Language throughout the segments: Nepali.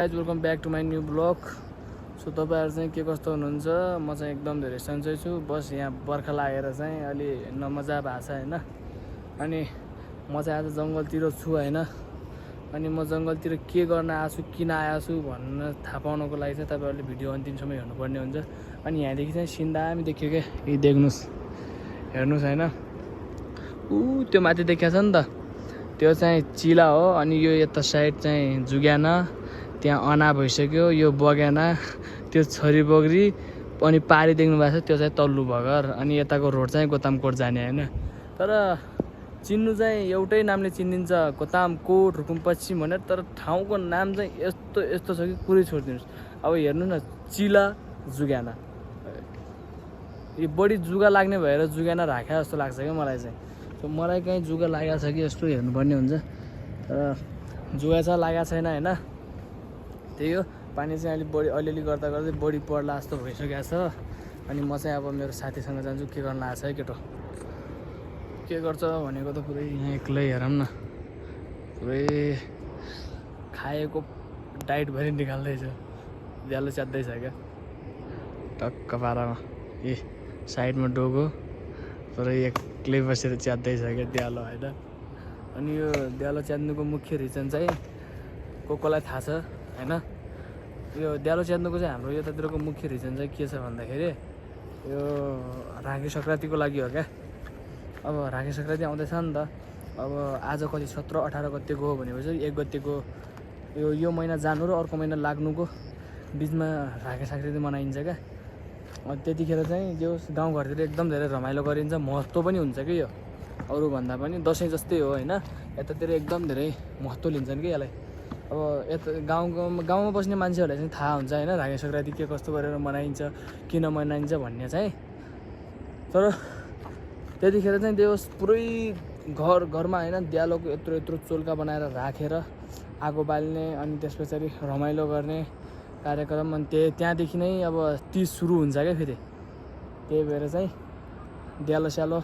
Guys welcome back to my new blog. So तपाईँहरू चाहिँ के कस्तो हुनुहुन्छ? म चाहिँ एकदम धेरै सन्चै छु। बस यहाँ बर्खा लागेर चाहिँ अलि नमजा भएको छ होइन। अनि म चाहिँ आज जङ्गलतिर छु होइन। अनि म जङ्गलतिर के गर्न आएको छु, किन आएको छु भन्न थाहा पाउनको लागि चाहिँ तपाईँहरूले भिडियो अन्तिमसम्म हेर्नुपर्ने हुन्छ। अनि यहाँदेखि चाहिँ सिन दामी देखियो क्या, यी देख्नुहोस्, हेर्नुहोस् होइन। त्यो माथि देखिया छ नि त, त्यो चाहिँ चिला हो। अनि यो यता साइड चाहिँ जुग्याना, त्यहाँ अना भइसक्यो, यो बगेना, त्यो छोरी बगरी, अनि पारी देख्नु भएको छ त्यो चाहिँ तल्लु बगर। अनि यताको रोड चाहिँ गोतामकोट जाने होइन। तर चिन्नु चाहिँ एउटै नामले चिनिन्छ, गोतामकोट रुकुम पश्चिम भनेर। तर ठाउँको नाम चाहिँ यस्तो यस्तो छ कि कुरै छोडिदिनुहोस्। अब हेर्नु न, चिला जुग्याना, यो बढी जुगा लाग्ने भएर जुग्याना राखे जस्तो लाग्छ क्या मलाई चाहिँ। मलाई कहीँ जुगा लागेको छ कि यस्तो हेर्नुपर्ने हुन्छ। जुगा चाहिँ लागेको छैन होइन। त्यही हो, पानी चाहिँ अलिअलि गर्दा गर्दै बढी पर्ला जस्तो भइसकेको छ। अनि म चाहिँ अब मेरो साथीसँग जान्छु, के गर्न आएको छ है केटो, के गर्छ भनेको त पुरै यहाँ एक्लै हेरौँ न, पुरै खाएको डाइटभरि निकाल्दैछ, ज्यालो च्यात्दैछ क्या टक्क पारामा। ए साइडमा डोगो पुरै एक्लै बसेर च्यात्दैछ क्या द्यालो होइन। अनि यो द्यालो च्यात्नुको मुख्य रिजन चाहिँ कसलाई थाहा छ होइन। यो द्यालो च्यात्नुको चाहिँ हाम्रो यतातिरको मुख्य रिजन चाहिँ के छ भन्दाखेरि यो राखी सङ्क्रान्तिको लागि हो क्या। अब राखी सङ्क्रान्ति आउँदैछ नि त। अब आज कति 17-18 गतेको हो भनेपछि 1 गतेको यो महिना जानु र अर्को महिना लाग्नुको बिचमा राखी सङ्क्रान्ति मनाइन्छ क्या। त्यतिखेर चाहिँ जो गाउँघरतिर एकदम धेरै रमाइलो गरिन्छ, महत्त्व पनि हुन्छ कि यो अरूभन्दा पनि दसैँ जस्तै हो होइन। यतातिर एकदम धेरै महत्त्व लिन्छन् कि यसलाई। अब यता गाउँमा बस्ने मान्छेहरूलाई चाहिँ थाहा हुन्छ होइन राखी सङ्क्रान्ति के कस्तो गरेर मनाइन्छ, किन मनाइन्छ भन्ने चाहिँ। तर त्यतिखेर चाहिँ त्यो पुरै घरमा होइन द्यालोको यत्रो यत्रो चोल्का बनाएर राखेर आगो बाल्ने, अनि त्यस पछाडि रमाइलो गर्ने कार्यक्रम। अनि त्यहाँदेखि नै अब तीज सुरु हुन्छ क्या फेरि। त्यही भएर चाहिँ द्यालो स्यालो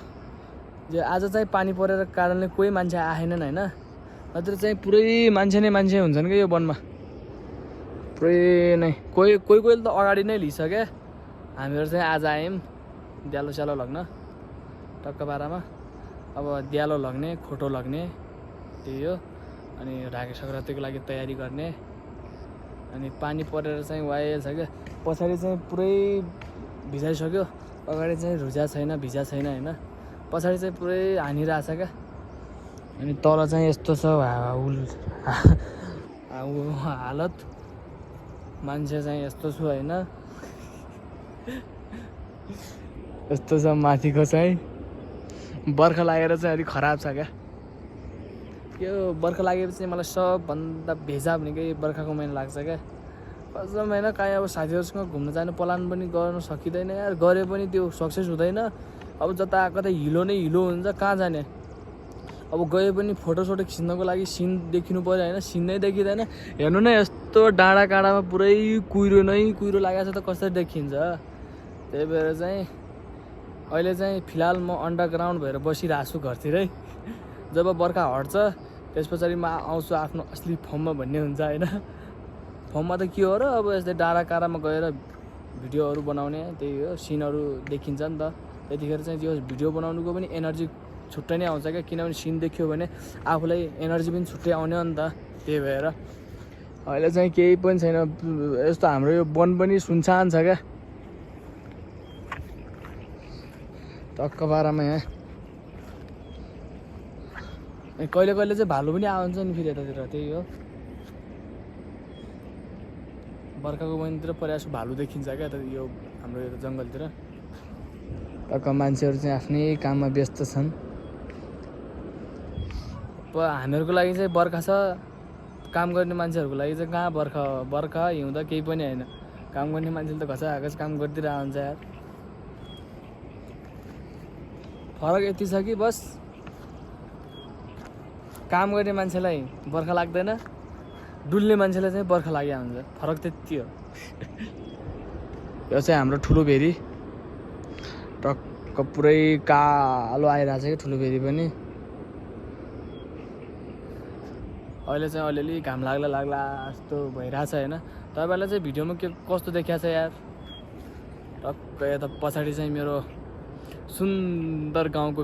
जो आज चाहिँ पानी परेर कारणले कोही मान्छे आएनन् होइन। नत्र चाहिँ पुरै मान्छे नै मान्छे हुन्छन् क्या यो वनमा, पुरै नै। कोही त अगाडि नै लिइसक्यो। हामीहरू चाहिँ आज आयौँ द्यालो स्यालो लग्न टक्क पारामा। अब द्यालो लग्ने, खोटो लग्ने, त्यही हो। अनि राखी सङ्क्रान्तिको लागि तयारी गर्ने। अनि पानी परेर चाहिँ वाइल छ क्या, पछाडि चाहिँ पुरै भिजाइसक्यो, अगाडि चाहिँ रुजा छैन, भिजा छैन होइन। पछाडि चाहिँ पुरै हानिरहेछ क्या। अनि तल चाहिँ यस्तो छ हालत, मान्छे चाहिँ यस्तो छु होइन। यस्तो छ माथिको चाहिँ। बर्खा लागेर चाहिँ अलिक खराब छ क्या यो। बर्खा लागेपछि चाहिँ मलाई सबभन्दा भेजा भनेकै बर्खाको महिना लाग्छ क्या कसम होइन। काहीँ अब साथीहरूसँग घुम्न जानु प्लान पनि गर्न सकिँदैन यार, गरे पनि त्यो सक्सेस हुँदैन। अब जता कतै हिलो नै हिलो हुन्छ, कहाँ जाने। अब गए पनि फोटोसोटो खिच्नको लागि सिन देखिनु पऱ्यो होइन, सिन नै देखिँदैन। हेर्नु न यस्तो डाँडा काँडामा पुरै कुहिरो नै कुहिरो लागेको छ त कसरी देखिन्छ। त्यही भएर चाहिँ अहिले चाहिँ फिलहाल म अन्डरग्राउन्ड भएर बसिरहेको छु घरतिरै। जब बर्खा हट्छ त्यस पछाडि म आउँछु आफ्नो असली फर्ममा भन्ने हुन्छ होइन। फर्ममा त के हो र, अब यस्तै डाँडा काँडामा गएर भिडियोहरू बनाउने, त्यही हो, सिनहरू देखिन्छ नि त। त्यतिखेर चाहिँ त्यो भिडियो बनाउनुको पनि एनर्जी छुट्टै नै आउँछ क्या, किनभने सिन देख्यो भने आफूलाई एनर्जी पनि छुट्टै आउने हो नि त। त्यही भएर अहिले चाहिँ केही पनि छैन। यस्तो हाम्रो यो वन पनि सुनसान छ क्या टक्क पारामा यहाँ। कहिले कहिले चाहिँ भालु पनि आउँछ नि फेरि यतातिर, त्यही हो। बर्खाको महिनातिर प्रायः भालु देखिन्छ क्या त यो हाम्रो यो जङ्गलतिर। टक्क मान्छेहरू चाहिँ आफ्नै काममा व्यस्त छन्। हामीहरूको लागि चाहिँ बर्खा छ, काम गर्ने मान्छेहरूको लागि चाहिँ कहाँ बर्खा हिउँदा केही पनि होइन। काम गर्ने मान्छेले त घचाघच काम गरिदिरहेको हुन्छ यार। फरक यति छ कि बस काम गर्ने मान्छेलाई बर्खा लाग्दैन, डुल्ने मान्छेलाई चाहिँ बर्खा लागेको हुन्छ। फरक त्यति हो। यो चाहिँ हाम्रो ठुलो भेरी टक्क पुरै कालो आइरहेको छ कि ठुलो भेरी पनि। अहिले चाहिँ अलिअलि घाम लाग्ला लाग्ला जस्तो भइरहेछ होइन। तपाईँलाई चाहिँ भिडियोमा के कस्तो देखिएको छ यार। टक्क यता पछाडि चाहिँ मेरो सुन्दर गाउँको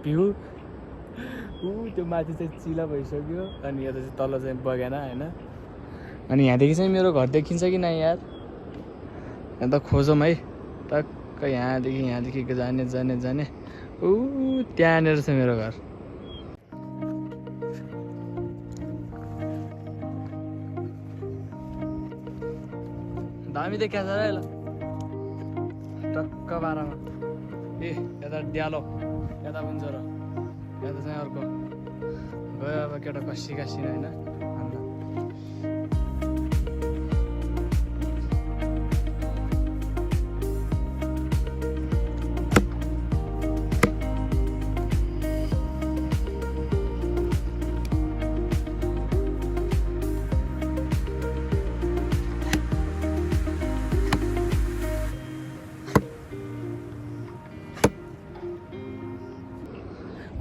भ्यू, त्यो माथि चाहिँ चिला भइसक्यो अनि यता चाहिँ तल चाहिँ बगेन होइन। अनि यहाँदेखि चाहिँ मेरो घर देखिन्छ कि नै यार, अन्त खोजौँ है। टक्क यहाँदेखि जाने जाने जाने त्यहाँनिर छ मेरो घर। दामी देखिया छ र ल टक्क बाह्रमा। यता ड्यालो यता हुन्छ र यता चाहिँ अर्को गयो। अब केटा कसी कासिन होइन।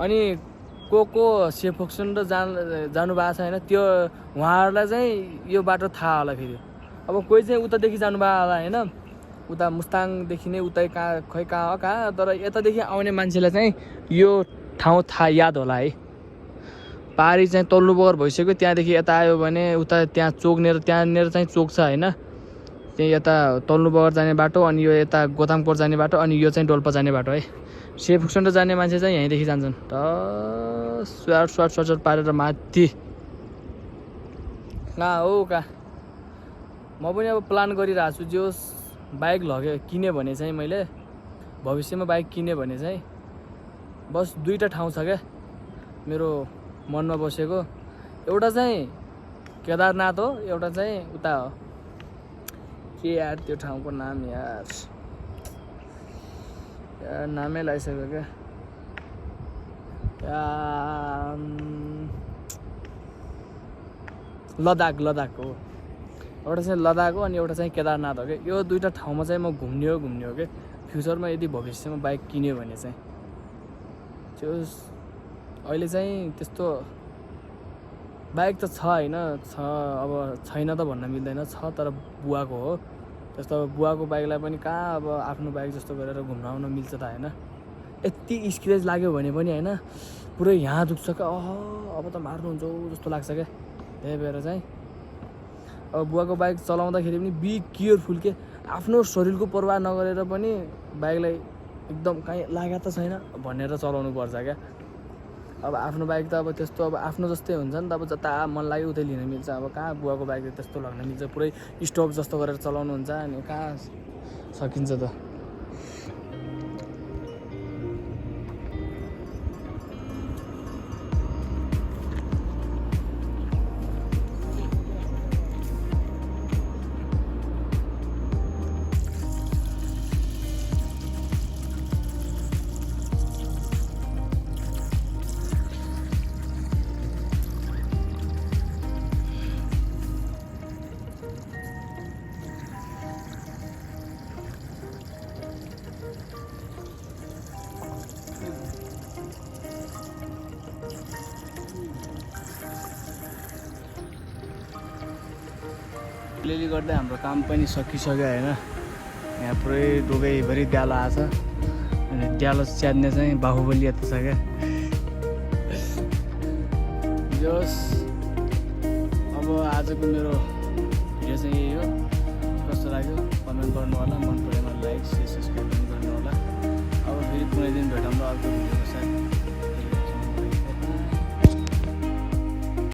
अनि को सेफोक्सन र जानु भएको छ होइन, त्यो उहाँहरूलाई चाहिँ यो बाटो थाहा होला। फेरि अब कोही चाहिँ उतादेखि जानुभएको होला होइन, उता मुस्ताङदेखि नै उतै कहाँ हो कहाँ, तर यतादेखि आउने मान्छेलाई चाहिँ यो ठाउँ थाहा याद होला है। पारी चाहिँ तल्लो बगर भइसक्यो, त्यहाँदेखि यता आयो भने उता त्यहाँ चोकनेर त्यहाँनिर चाहिँ चोक छ होइन। त्यही यता तल्लो बगर जाने बाटो, अनि यो यता गोदामकोट जाने बाटो, अनि यो चाहिँ डोल्पा जाने बाटो है। सेफोक्सन जाने मान्छे चाहिँ यहीँदेखि जान्छन् त स्वाट पारेर माथि कहाँ हो कहाँ। म पनि अब प्लान गरिरहेको छु, जो बाइक किने भने चाहिँ मैले भविष्यमा बाइक किने भने चाहिँ बस दुईवटा ठाउँ छ क्या मेरो मनमा बसेको। एउटा चाहिँ केदारनाथ हो, एउटा चाहिँ उता हो के यार त्यो ठाउँको नाम यार नामै लगाइसक्यो क्या। लद्दाख हो। एउटा चाहिँ लद्दाख हो अनि एउटा चाहिँ केदारनाथ हो क्या। यो दुईवटा ठाउँमा चाहिँ म घुम्ने हो क्या फ्युचरमा, यदि भविष्यमा बाइक किन्यो भने चाहिँ। त्यो अहिले चाहिँ त्यस्तो बाइक त छ होइन, अब छैन त भन्न मिल्दैन, छ तर बुवाको हो। त्यस्तो अब बुवाको बाइकलाई पनि कहाँ अब आफ्नो बाइक जस्तो गरेर घुम्न आउन मिल्छ त होइन। यति स्क्रेच लाग्यो भने पनि होइन पुरै यहाँ दुख्छ क्या, अब त मार्नुहुन्छ जस्तो लाग्छ क्या। त्यही भएर चाहिँ अब बुवाको बाइक चलाउँदाखेरि पनि बी केयरफुल के, आफ्नो शरीरको पर्वाह नगरेर पनि बाइकलाई एकदम कहीँ लागेको त छैन भनेर चलाउनु पर्छ क्या। अब आफ्नो बाइक त अब त्यस्तो अब आफ्नो जस्तै हुन्छ नि त, अब जता मन लाग्यो उतै लिन मिल्छ। अब कहाँ बुवाको बाइक त्यस्तो लग्न मिल्छ, पुरै स्टक जस्तो गरेर चलाउनुहुन्छ अनि कहाँ सकिन्छ त। अलिअलि गर्दै हाम्रो काम पनि सकिसक्यो होइन। यहाँ पुरै डोगैभरि ड्यालो आछ अनि ड्यालो च्याद्ने चाहिँ बाहुबली यता छ क्या। जस अब आजको मेरो भिडियो चाहिँ यही हो। कस्तो लाग्यो कमेन्ट गर्नु होला, मन परेमा लाइक शेयर सब्सक्राइब